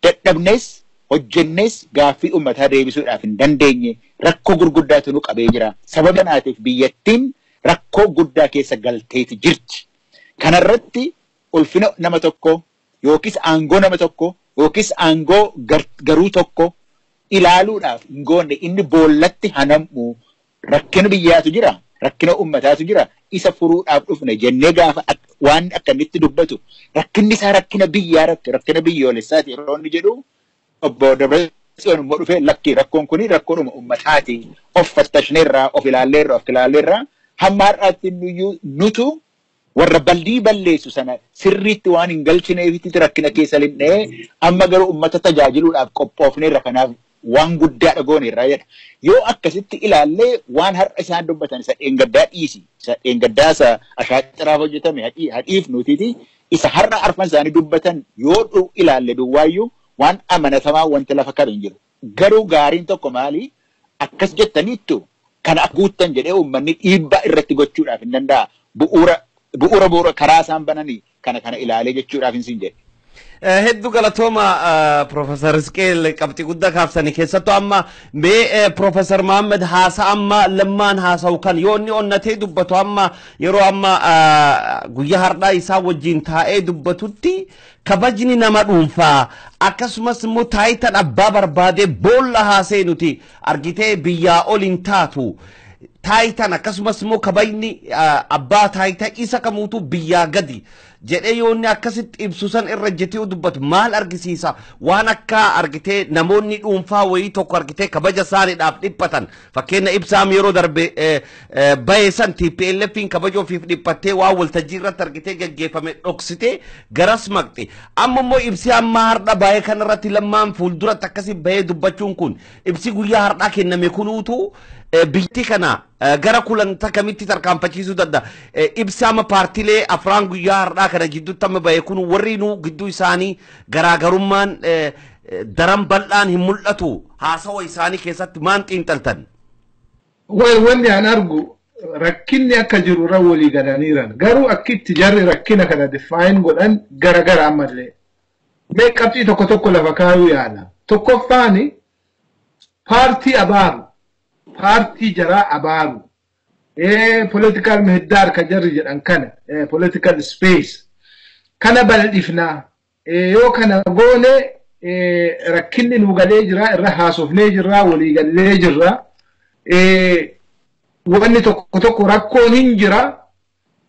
Dadhabnees hojjennees gaaffii ummataa deebisuudhaaf hin dandeenye. Rakkoo gurguddaatu nu qabee jira. Sababa kanaatiif biyyattiin rakkoo guddaa keessa galteeti jirti. Kanarratti ulfina nama tokko yookiis aangoo nama tokko yookiis aangoo garuu tokko ilaaluudhaaf hin goonne inni boollatti hanamu rakkina biyyaatu jira. Rakkina ummataatu jira. Isa furuudhaaf dhufne jennee gaafa waan akkanitti dubbatu rakkinni isaa rakkina biyyaa rakkina biyyoolessaati yeroo inni jedhu obbo Dabratsiyoon immoo dhufee lakki rakkoon kuni rakkoodhuma ummataati. Of fattashneerraa of ilaalleerraa hamma har'aatti nutu warra baldii balleessu sana sirriitti waan hin galchineefitti rakkina keessa linnee amma garuu ummata tajaajiluudhaaf qophoofneerra kanaaf waan guddaadha gooneerraa jedha. Yoo akkasitti ilaallee waan har'a isaan dubbatan isa dheengaddaa dhiisi. Isa dheengaddaa isa ashaaciraaf hojjetame hadhiif nuutiiti. Isa har'a arfan isaanii dubbatan yoo ilaalle duwwaayyuu waan amanatamaa wanti lafa qabe hin jiru. Garuu gaariin tokko maali? Akkas jettaniittu kana guuttan jedhee uummanni dhiibbaa irratti gochuudhaaf hin danda'a. Bu'uura karaa isaan bananii kana ilaalee jechuudhaaf hin siin jedhe. Hedduu galatooma Profeesar Isqeel qabxii guddaa kaaftanii keessattuu amma mee Profeesar Mahammed haasa amma lammaan haasa'u kan yoo inni onnatee dubbatu amma yeroo amma guyyaa har'aa isaa wajjin taa'ee dubbatutti kabajni nama dhuunfaa akkasumas immoo taayitaan abbaa barbaadee boolla haasee nuti argitee biyyaa ol hin taatu. Taayitaan akkasumas immoo kabajni abbaa taayitaa isa kamuutu biyyaa gadi jedhee yoonni akkasitti ibsusan irra jetee dubbatu maal argisiisa waan akka argitee namoonni dhuunfaa wayii tokko argitee kabaja isaaniidhaaf dhiphatan fakkeenya ibsaam yeroo darbe bayeessan TPLFin kabaja ofiif dhiphattee waan waltajjii irratti argitee gaggeeffame dhoksitee garas maqxe amma immoo ibsi amma har'a baay'ee kanarratti lammaan fuulduratti akkasii bahee dubbachuun kun ibsi guyyaa har'aa kenname kunuutu biyyattii kana gara kulanta kamitti tarkaanfachiisuu danda'a. Ibsaama paartiilee afraan guyyaa har'aa kana gidduutti amma bahe kun warri nu gidduu isaanii garaagarummaan daran bal'aan hin mul'atu haasawa isaanii keessatti maan xiinxaltan. Wanni aan argu rakkinni akka jiru irra walii galaniiran garuu akkitti jarri rakkina kana defaayin godhan garagara ammallee. Mee qabxii tokko tokko lafa kaayuu yaala. Tokkoffaani paartii abaaru. Paartii jaraa abaaru. Political ምህዳር ከጀር jedhan kana political space kana bal'ifnaa yoo kana goone rakkinni nu galee jira irra haasofnee jirra walii galee jirra wanni tokko tokko rakkoon hin jira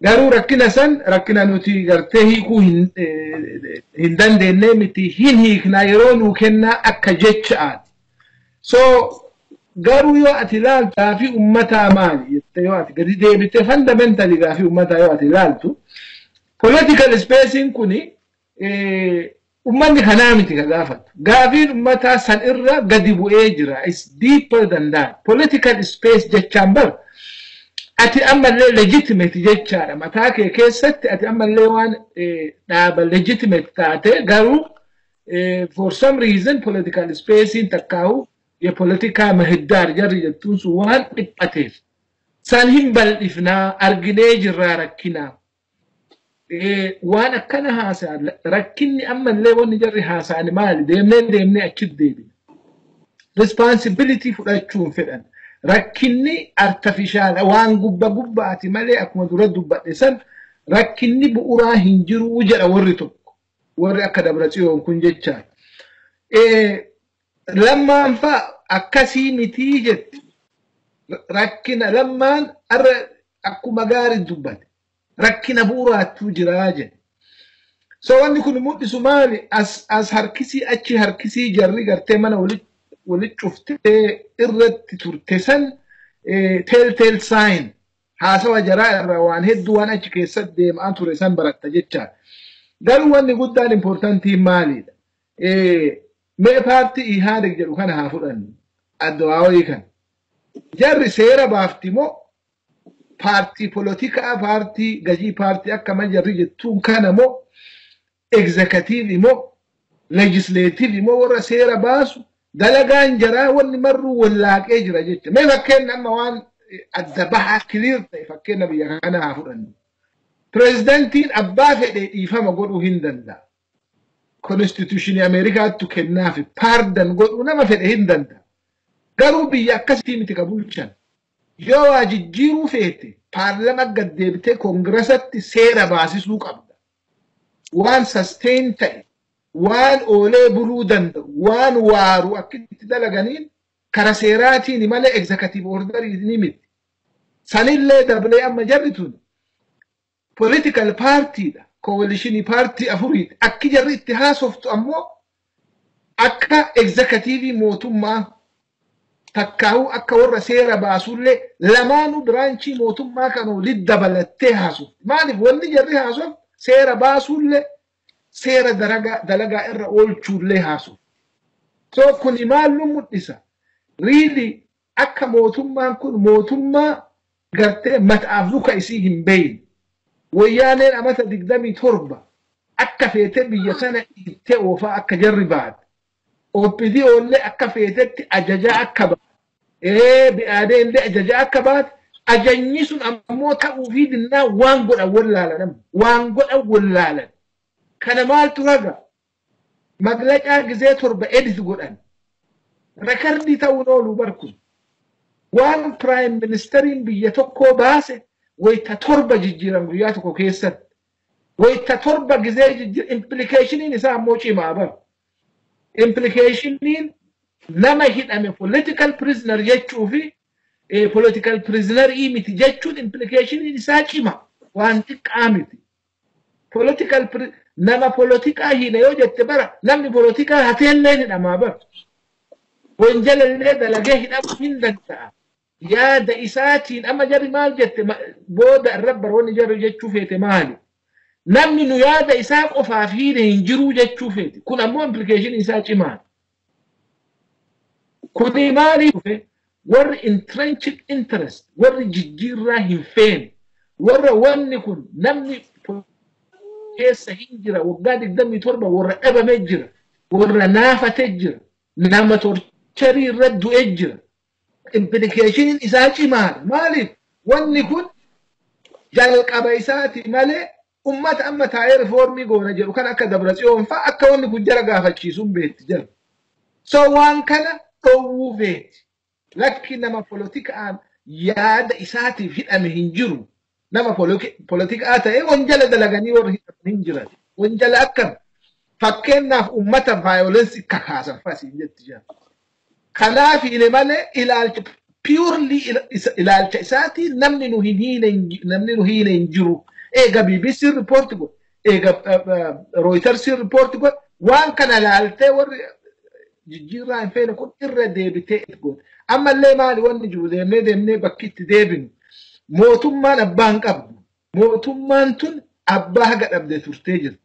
garuu rakkina san rakkina nuti gartee hiikuu hin dandeenye miti hin hiikna yeroo nu kennaa akka jechaati so garuu yoo ati ilaaltaa fi ummataa maali jettee yoo ati gadi deebitee fundamentally gaafii ummataa yoo ati ilaaltu political spacing kuni ummanni kanaa miti ka gaafatu gaafiin ummataa san irra gadi bu'ee jira is deeper than that political space jechaan bar ati ammallee legitimate jechaadha mataa kee keessatti ati ammallee waan dhaaba legitimate taate garuu for some reason political spacing takkaahu የፖለቲካ ምህዳር ጀር የቱስ ዋን ጥጳቴፍ ሳልሂም በልፍና አርግኔ ጅራ ረኪና ዋን አከና ሃሳ ረኪኒ አመን ለወን ጀር ሃሳን ማል ደምነ አችድ ዴቢ ሪስፖንሲቢሊቲ ፍዳቹን ፈደን ረኪኒ አርቲፊሻል ዋን ጉባቲ ማለ አክመ ዱረዱ በደሰን ረኪኒ ቡኡራ ሂንጅሩ ጀራ ወሪቶ ወሪ አከደብረጽዮን ኩንጀቻ لما انفا اكاسي نتيجة ركنا لما اكو مقاري الدبات ركنا بورات وجراجة سو اني كن مودي سومالي as هركسي اتشي هركسي جري قرتي مانا ولد شفته ارد ترتسن تيل ساين هاسوا جراء الروان هدو وانا اتشي كيسد ديم انتو رسان برات تجيتشا قالوا واني قدان importanti مالي ما بارتي إيهادك جلو كان هافران الدعاوي كان جري سيرا بافتمو بارتي بوليتيكا بارتي غجي بارتي أكا ما جري جتون كان مو إكزيكاتيفي مو ليجيسليتيفي مو ورا سيرا باسو دلقان جرا واني مرو ولاك اجرا جتا ما فكينا أما وان الدباحة كلير فكينا بيا كان هافران بريزدنتين أبافة إيفاما قولوا هندن دا Constitution America to kennafi pardon god unama fede hindanta garu biya kasi miti kabulchan yo ajijiru fete parliament gaddebite congressatti sera basisu qabda one sustain tay one ole buludan one waru akitti dalaganin kara serati ni male executive order ni mit sanille dable amma jarritun political party da coalition party afurit akki jarri ittihasoftu ammo akka executive mootummaa takkaawu akka warra seera baasulle lamaanu branchi mootummaa kanu liddabalattee haasuuf maaliif wanni jarri haasuuf seera baasulle seera dalagaa irra oolchuullee haasuuf so kun imaallu mul'isa really akka mootummaan kun mootummaa gartee mat'aaf luka isii hin beeyin ويانين أمتا دقدامي تربة أكا فيتت بيسانا إيتي وفا أكا جربات وبدي أولي أكا فيتت أجاجا أكا با bi'aadee illee ajaja akka baate ajajni sun ammoo ta'uu fi dinnaa waan godhan wallaalan waan godhan wallaalan kana maaltu raga maglaqaa gizee torba edit godhan rakardii ta'uun oolu barkun waan prime ministeriin biyya tokkoo baase wayta torba jijjiiran guyyaa tokko keessatti wayta torba gizee jijjiir implicationin isaa ammoo cimaa bar implicationin nama hidhame political prisoner jechuu fi political prisoner miti jechuun implicationin isaa cima waan xiqqaa miti political nama politikaa hidhe yoo jette bara namni politikaa hateellee hidhamaa bara wanjalallee dalagee hidhamuu hin danda'a yaada isaatiin amma jarri maal jette booda irra wanni jarri jechuu feete maali namni nu yaada isaa qofaaf hidhe hin jiru jechuu feete kun ammoo implication isaa cimaa kuni maali dhufe warri entrenched interest warri jijjiirraa hin feene warra wanni kun namni keessa hin jira waggaa 27 warra dhabamee jira warra naafatee jira nama torcharii irra du'ee jira implicationin isaa cimaadha maaliif wanni kun jalqaba isaati malee ummata amma taa'ee reformii goona jedhu kan akka Dabratsiyoon fa'a akka wanni kun jara gaafachiisuun beetti jira so waan kana dhowwuu feeti lakki nama politikaan yaada isaatiif hidhame hin jiru nama politikaa ta'e wanjala dalaganii warra hidhaman hin jiran wanjala akkam fakkeenyaaf ummata violence kakaasan fasiin jetti jira kanaaf ile malee ilaalcha purely ilaalcha isaatiin namni nu hiine hin jiru eega BBC report go eega Reuters report go waan kana laaltee warri jijjiirraa hin feene kun irra deebitee go ammallee maali wanni jiru deemnee bakkitti deebinu mootummaan abbaan qabdu mootummaan tun abbaa haga dhabde turtee jirti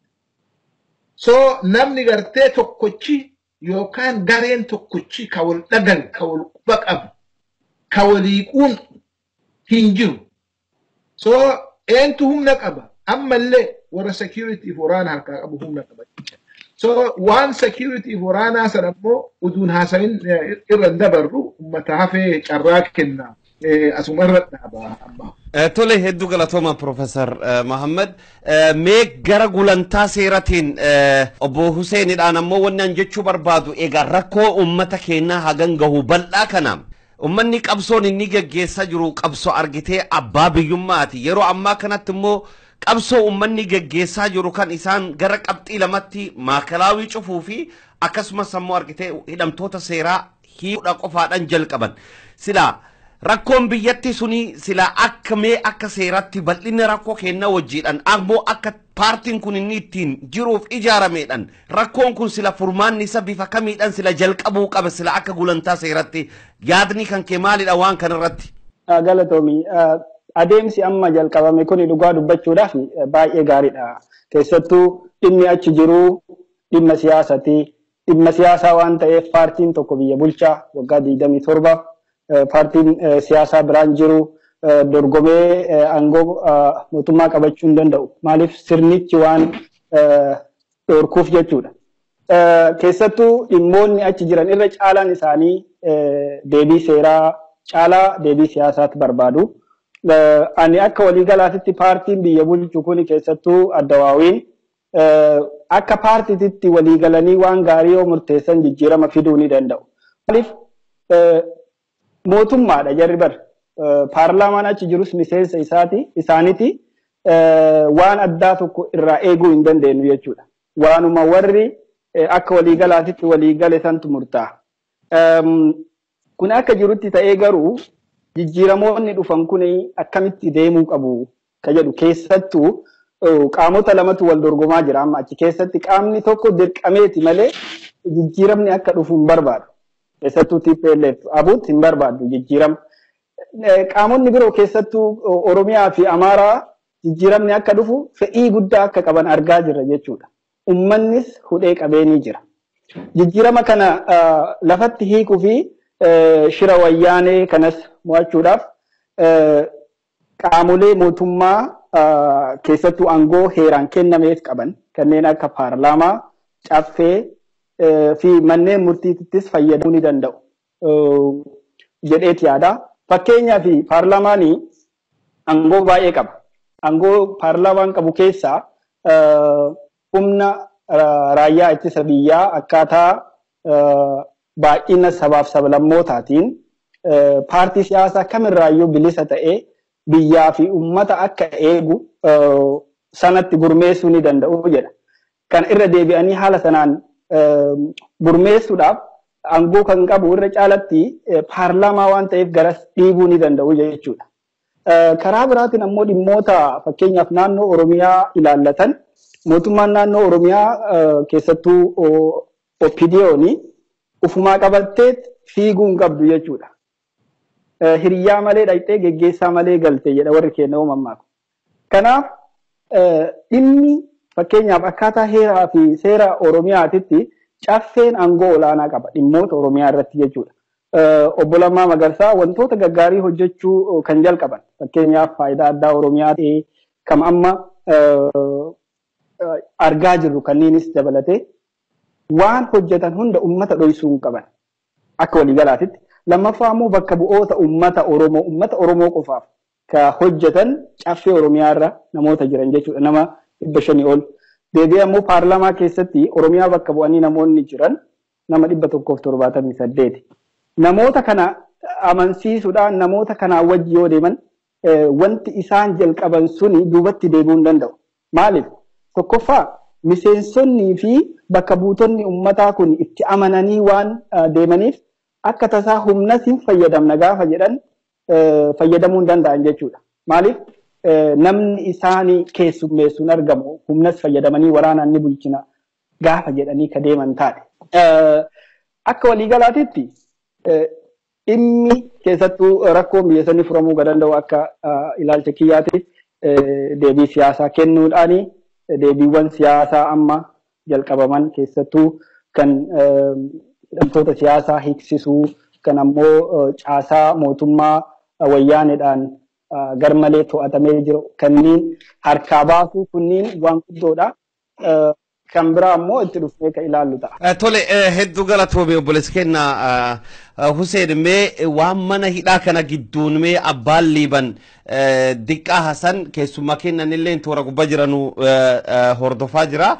so namni gartee tokkochi yookaan gareen tokkochi ka wal dhagan ka wal quba qabu ka waliiquun hin jiru so eentu humna qaba ammallee warra security waraana harkaa qabu humna qaba so waan security waraanaa sana ammoo uduun haasayin irra dabarru ummata hafee carraa kennaa asumarra dhaaba amma tole hedduu galatooma Professor Muhammad mee gara gulantaa seeratiin obbo Huseenidhaan ammoo wannan jechuu barbaadu egaa rakkoo ummata keenyaa hagan gahu bal'aa kana ummanni qabsoon inni geggeessaa jiru qabsoo argitee abbaa biyyummaati yeroo ammaa kanatti immoo qabsoo ummanni geggeessaa jiru kan isaan gara qabxii lamatti maakalaawii cufuu fi akkasumas ammoo argitee hidhamtoota seeraa hiikuudha qofaadhaan jalqaban silaa rakkoon biyyatti suni sila akka mee akka seeratti bal'inni rakkoo keenna wajjiidhaan ammoo akka paartiin kun inni ittiin jiruuf ijaarameedhaan rakkoon kun sila furmaanni isa bifa kamiidhaan sila jalqabuu qaba sila akka gulantaa seeratti yaadni kan kee maalidha waan kanarratti galatoomi adeemsi amma jalqabame kun dhugaa dubbachuudhaaf baay'ee gaariidha keessattuu dhimmi achi jiru dhimma siyaasaati dhimma siyaasaa waan ta'eef paartiin tokko biyya bulchaa waggaa 27 paartiin siyaasaa biraan jiru dorgomee aangoo mootummaa qabachuu hin danda'u maaliif sirnichi waan dhorkuuf jechuudha keessattuu dhimmoonni achi jiran irra caalaan isaanii deebii seeraa caalaa deebii siyaasaatti barbaadu ani akka waliigalaatitti paartiin biyya bulchu kun keessattuu ADWUIin akka paartiitti waliigalanii waan gaarii yoo murteessan jijjiirama fiduu ni danda'u maaliif mootummaadha jarri bar paarlaamaan achi jirus miseensa isaaniiti waan addaa tokko irraa eeguu hin dandeenyu jechuudha waanuma warri akka waliigalaatitti waliigale santu murtaa'a kun akka jirutti ta'ee garuu jijjiiramoonni dhufan kun akkamitti deemuu qabu ka jedhu keessattuu qaamota lamatu wal dorgomaa jira amma achi keessatti qaamni tokko dirqameeti malee jijjiiramni akka dhufu hin barbaadu keessattuu TPLF abuut hin barbaadu jijjiirama qaamonni biroo keessattuu Oromiyaa fi Amaaraa jijjiiramni akka dhufu fedhii guddaa akka qaban argaa jirra jechuudha ummannis hudhee qabeenii jira jijjiirama kana lafatti hiikuu fi shira wayyaanee kanas mo'achuudhaaf qaamolee mootummaa keessattuu aangoo heeraan kennameef qaban kanneen akka paarlaamaa caffee fi manneen murtiittis fayyadamuu ni danda'u jedheeti yaada. Fakkeenyaa fi paarlamaanii aangoo baay'ee qaba. Aangoo paarlamaan qabu keessaa humna raayyaa ittisa biyyaa akkaataa baay'ina sabaaf sablammootaatiin paartii siyaasaa kamirraayyuu bilisa ta'ee biyyaa fi uummata akka eegu sanatti gurmeessuu ni danda'u jedha. Kan irra deebi'anii haala sanaan gurmeessuudhaaf aangoo kan qabu irra caalatti paarlaamaa waan ta'eef garas dhiibuu ni danda'u jechuudha. Karaa biraatiin ammoo dhimmoota fakkeenyaaf naannoo Oromiyaa ilaallatan mootummaan naannoo Oromiyaa keessattuu OPDO'n ufumaa qabattee fiiguu hin qabdu jechuudha. Hiriyaa malee dhaqxee geggeessaa malee galte jedha warri keenya uumamaa. Kanaaf dhimmi fakkeenyaaf akkaataa heeraa fi seera Oromiyaatitti caffeen aangoo olaanaa qaba dhimmoota Oromiyaa irratti jechuudha. Obbo Lammaa Magarsaa wantoota gaggaarii hojjechuu kan jalqaban fakkeenyaaf faayidaa addaa Oromiyaa kam amma argaa jirru kanneenis dabalatee waan hojjetan hunda uummata dhoysuu hin qaban akka waliigalaatitti. Lammaffaa immoo bakka bu'oota uummata Oromoo qofaaf ka hojjetan caffee Oromiyaa irra namoota jiran jechuudha. Nama 500 ol. Deebi'ee ammoo paarlaamaa keessatti Oromiyaa bakka bu'anii namoonni jiran nama 178. Namoota kana amansiisuudhaan namoota kanaa wajji yoo deeman wanti isaan jalqaban suni duubatti deebi'uu hin danda'u. Maaliif? Tokkoffaa miseensonnii fi bakka buutonni uummataa kun itti amananii waan deemaniif akka tasaa humnas hin fayyadamna gaafa jedhan fayyadamuu hin danda'an jechuudha. Maaliif? Namni isaanii keessummeessuun argamu humnas fayyadamanii waraanaan ni bulchina gaafa jedhanii ka deeman taate. Akka waliigalaatitti dhimmi keessattuu rakkoon biyya sanii furamuu danda'u akka ilaalcha kiyyaatti deebii siyaasaa kennuudhaani deebiiwwan siyaasaa amma jalqabaman keessattuu kan hidhamtoota siyaasaa hiiksisuu kan ammoo caasaa mootummaa wayyaaneedhaan garmalee to'atamee jiru kanneen harkaa baasuu kunniin waan guddoodha. Kan biraa ammoo itti dhufnee ka ilaallu ta'a. Tole hedduu galatoomee obboleessa keenya Hussein mee waan mana hidhaa kana gidduun mee abbaan liiban diqqaa Hasan keessummaa kennan illee toora gubbaa jiranu hordofaa jira.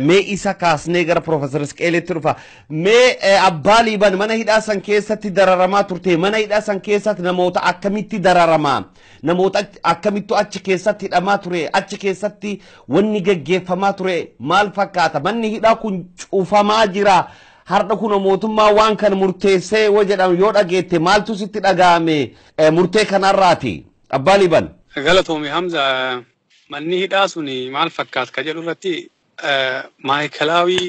Mee isa kaasnee gara Profeesar Isqeelitti dhufa. Mee abbaa liiban mana hidhaa san keessatti dararamaa turte. Mana hidhaa san keessatti namoota akkamitti dararamaa? Namoota akkamittu achi keessatti hidhamaa ture? Achi keessatti wanni gaggeeffamaa ture maal fakkaata? Manni hidhaa kun cufamaa jira. Har'a kun mootummaa waan kan murteessee jedhamu yoo dhageette maaltu sitti dhaga'ame murtee kanarraati? Abbaa liiban. Galatoomii Hamza manni hidhaa suni maal fakkaata ka jedhu irratti maayikalaawii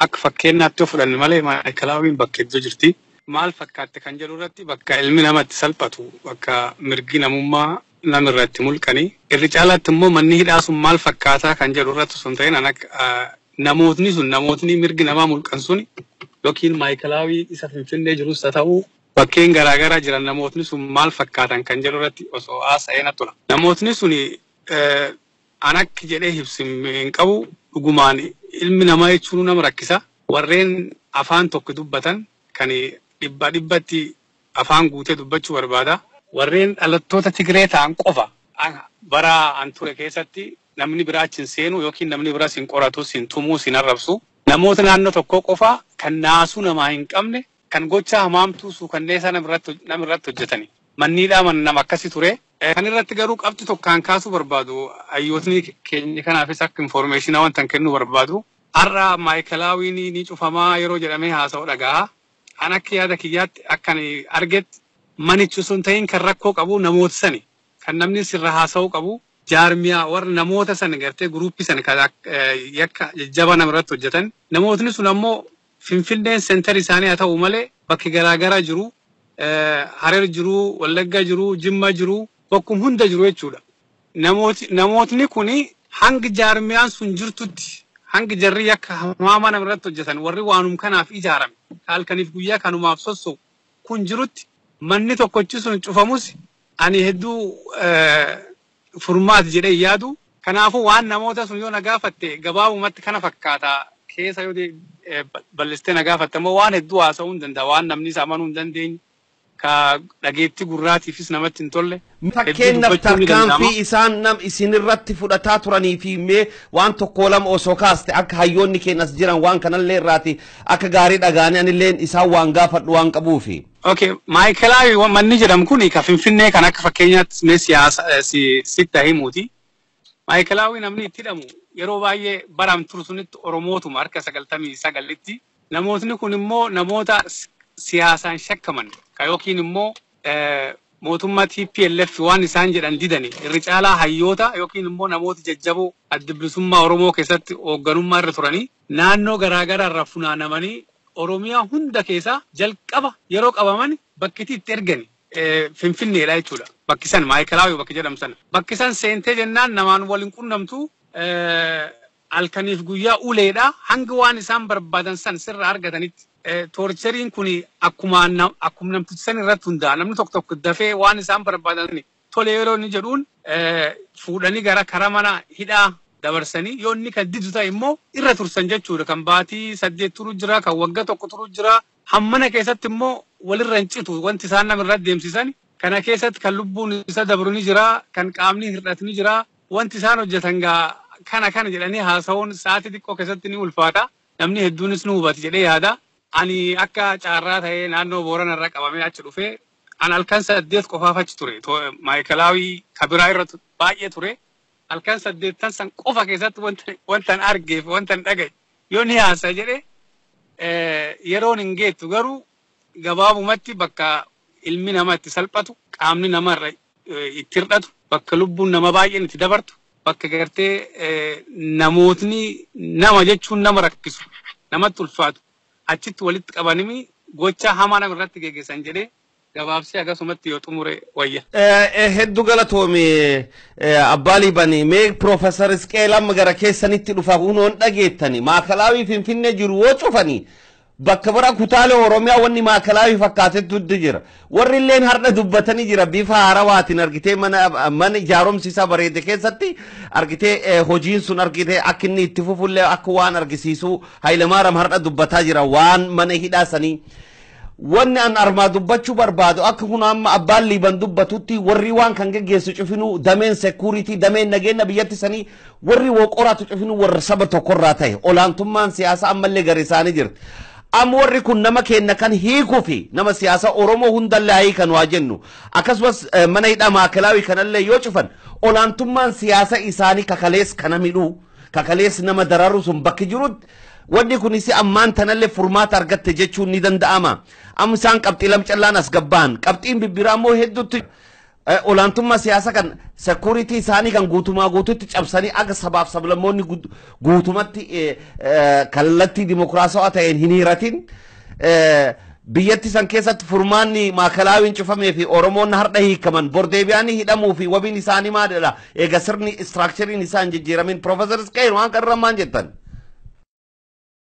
akka fakkeenyaatti fudhanne malee maayikalaawiin bakka iddoo jirti. Maal fakkaatte kan jedhu irratti bakka ilmi namatti salphatu bakka mirgi namummaa namirratti mulqanii irri caalaatti immoo manni hidhaa sun maal fakkaataa kan jedhu irratti sun ta'in namootni mirgi namaa mulqan sun yookiin maayikalaawii isa Finfinnee jirus haa ta'u bakkeen garaagaraa jiran namootni sun maal fakkaatan kan jedhu irratti osoo haasa'een tola. Namootni sun anakki jedhee hin qabu dhugumaan ilmi namaa jechuun nama rakkisa. Warreen afaan tokko dubbatan kan dhibbatti afaan guutee dubbachuu barbaada. Warreen dhalattoota Tigree ta'an qofa bara an ture keessatti namni biraa achi hin seenu yookiin namni biraa sin qoratu sin tumuu sin arrabsu. Namoota naannoo tokko qofa kan naasuu namaa hin qabne kan gocha hamaamtuu suukanneessaa namirratti hojjetani. Manni hidhaa nama akkasii ture. Kan irratti garuu qabxi tokkaan kaasuu barbaadu hayyootni keenya kanaafis akka informeeshinaa wanta kennuu barbaadu. Har'a maayikalaawwiin ni cufamaa yeroo jedhamee haasa'u dhaga'a. An akka yaada kiyyaatti akkan argetti manichi sun ta'in kan rakkoo qabu namoota sani kan namni sirra haasa'uu qabu jaarmiyaa warra namoota sani gartee guruuppii sani kan yakka jajjaba namarratti hojjetan. Namootni sun ammoo Finfinneen seentar isaanii haa ta'u malee bakki garaagaraa jiru. Harar jiru, Wallagga jiru, Jimma jiru, bakkum hunda jiru jechuudha. Namootni kuni hangi jaarmiyaan sun jirtutti hangi jarri akka hamaama namarratti hojjetan warri waanum kanaaf ijaarame halkaniif guyyaa kanumaaf sossoo kun jirutti manni tokkochi sun cufamus ani hedduu furmaati jedhee yaadu. Kanaafuu waan namoota sun yoo nagaafatte gabaabumatti kana fakkaata keessa yoo bal'istee nagaafatte ammoo waan hedduu haasa'uu hin danda'a waan namni isa amanuu hin dandeenye. ka dhageetti gurraatiifis namatti hin tolle. Fakkeenyaaf tarkaanfii isaan isin irratti fudhataa turanii fi mee waan tokko lama osoo kaaste akka hayyoonni keenyas jiran waan kanallee irraati akka gaarii dhagaanii anillee isaan waan gaafadhu waan qabuufi. Okay, Maayikelaawii manni jedhamu kun ka Finfinnee kan akka fakkeenyaatti mee siyaasa sitta himuuti. Maayikelaawii namni itti hidhamu yeroo baay'ee baram turu sunitti Oromootuma harka 99tti. Namootni kun immoo namoota siyaasaan shakkaman ka yookiin immoo mootummaa TPLF waan isaan jedhan didani irri caalaa hayyoota yookiin immoo namoota jajjaboo adda bilisummaa Oromoo keessatti hoogganummaa irra turanii naannoo garaagaraa irraa funaanamanii Oromiyaa hunda keessa jalqaba yeroo qabaman bakkitti itti ergani Finfinneedha jechuudha. Bakki san Maayikelaawii bakki jedhamu sana. Bakki san seentee jennaan namaan waliin qunnamtu halkaniif guyyaa uleedha hanga waan isaan barbaadan san sirra argatanitti. Torcheriin kun akkuma namtichi san irratti hundaa namni tokko dafee waan isaan barbaadan tole yeroo inni jedhuun fuudhanii gara karaa mana hidhaa dabarsanii yoo inni kan didu ta'e immoo irra tursan jechuudha. Kan baatii 8 turu jira kan waggaa 1 turu jira hammana keessatti immoo walirra hin citu wanti isaan namirra deemsisan kana keessatti kan lubbuun isa dabru ni jira kan qaamni hir'atu ni jira wanti isaan hojjetan kana jedhanii haasawuun sa'aatii xiqqoo keessatti ni ulfaata namni hedduunis nu hubate jedhee yaada. Ani akka caarraa ta'ee naannoo Boorana irraa qabamee achi dhufee an halkan 8 qofaaf achi ture. Maayikelaawii kabiraa irratti baay'ee ture. Halkan 8 san qofa keessatti wantan argeef wantan dhagaye yoo ni haasa jedhee yeroon hin geettu garuu gabaabumatti bakka ilmi namaa itti salphatu qaamni namarra itti hir'atu bakka lubbuun nama baay'een itti dabartu bakka gartee namootni nama jechuun nama rakkisu namatti ulfaatu. Achitti walitti qabanimi gocha hamaa namirratti geggeessan jedhee gabaabsee akkasumatti yoo xumure wayya. Hedduu galatoome abbaa Liibanii mee Piroofeesar Isqeelam gara keessanitti dhufa hunoon dhageettani Maayikelaawii Finfinnee jiru yoo cufanii bakka bira kutaalee Oromiyaa wanni Maayikelaawii fakkaatetu jira. Warri illeen har'a dubbatanii jira bifa haarawaatiin argitee mana ijaaromsiisaa bareede keessatti argitee hojiin sun argitee akka inni itti fufullee akka waan argisiisu Hayilamaariyaam har'a dubbataa jira waan mana hidhaasanii. Wanni an armaa dubbachuu barbaadu akka kun amma abbaan Liiban dubbatutti warri waan kan geggeessu cufinu dameen security dameen nageenya biyyatti sanii warri woqoraatu cufinu warra saba tokkorraa ta'e olaantummaan siyaasaa ammallee gara isaanii jirti. Amma warri kun nama kenna kan hiikuu fi nama siyaasa Oromoo hundallee hiikan waa jennu akkasumas mana hidhaa Maayikelaawii kanallee yoo cufan olaantummaan siyaasa isaanii kakalees kana midhuu kakalees nama dararu sun bakki jirutti wanni kunis ammaan tanallee furmaata argatte jechuun ni danda'ama. Amma isaan qabxii lamcallaan as gabbaan qabxiin bibbiraa immoo hedduutti olaantummaa siyaasa kan security isaanii kan guututti cabsanii aga sabaaf sablammoonni guutumatti kallattii dimokiraasawaa ta'een hin hiiratin biyyatti san keessatti furmaanni Maayikelaawii cufamee fi Oromoon har'a hiikaman bordeebiyaanii hidhamuu fi wabiin isaanii maalidha eega sirni istiraakchariin isaan jijjiiramin Piroofeesar Isqeel waan qarrammaan jettan.